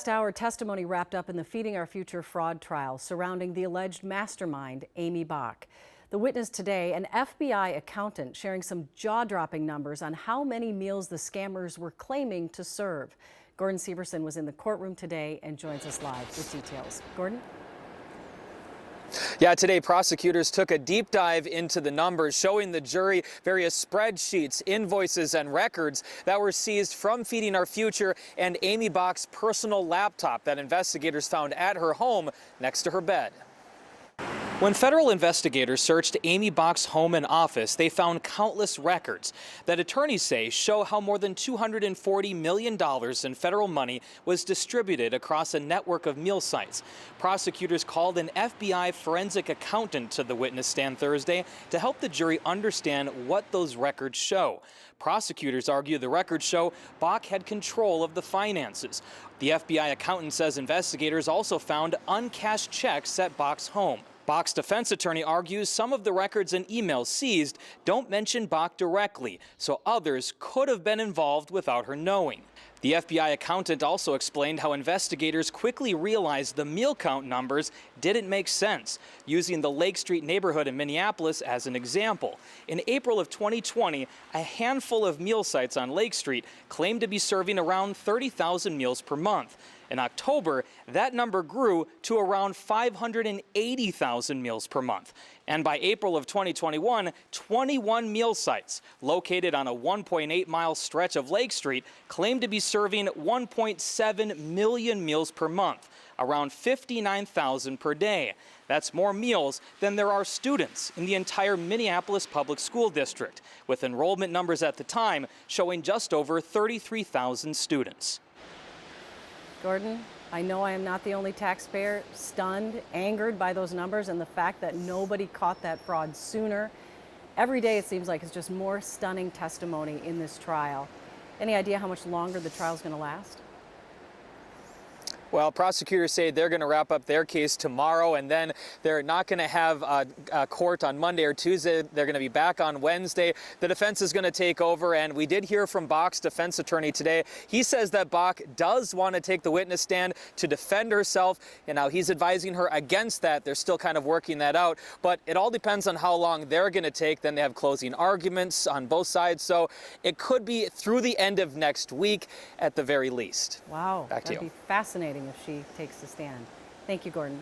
last hour, testimony wrapped up in the Feeding Our Future fraud trial surrounding the alleged mastermind, Amy Bach. The witness today, an FBI accountant, sharing some jaw-dropping numbers on how many meals the scammers were claiming to serve. Gordon Severson was in the courtroom today and joins us live with details. Gordon? Yeah, today prosecutors took a deep dive into the numbers, showing the jury various spreadsheets, invoices, and records that were seized from Feeding Our Future and Amy Bach's personal laptop that investigators found at her home next to her bed. When federal investigators searched Amy Bach's home and office, they found countless records that attorneys say show how more than $240 million in federal money was distributed across a network of meal sites. Prosecutors called an FBI forensic accountant to the witness stand Thursday to help the jury understand what those records show. Prosecutors argue the records show Bach had control of the finances. The FBI accountant says investigators also found uncashed checks at Bach's home. Bach's defense attorney argues some of the records and emails seized don't mention Bach directly, so others could have been involved without her knowing. The FBI accountant also explained how investigators quickly realized the meal count numbers didn't make sense, using the Lake Street neighborhood in Minneapolis as an example. In April of 2020, a handful of meal sites on Lake Street claimed to be serving around 30,000 meals per month. In October, that number grew to around 580,000 meals per month. And by April of 2021, 21 meal sites located on a 1.8-mile stretch of Lake Street claimed to be serving 1.7 million meals per month, around 59,000 per day. That's more meals than there are students in the entire Minneapolis Public School District, with enrollment numbers at the time showing just over 33,000 students. Gordon, I know I am not the only taxpayer stunned, angered by those numbers and the fact that nobody caught that fraud sooner. Every day it seems like it's just more stunning testimony in this trial. Any idea how much longer the trial is going to last? Well, prosecutors say they're going to wrap up their case tomorrow, and then they're not going to have a court on Monday or Tuesday. They're going to be back on Wednesday. The defense is going to take over, and we did hear from Bach's defense attorney today. He says that Bach does want to take the witness stand to defend herself, and now he's advising her against that. They're still kind of working that out, but it all depends on how long they're going to take. Then they have closing arguments on both sides, so it could be through the end of next week at the very least. Wow, back to you. That'd be fascinating if she takes the stand. Thank you, Gordon.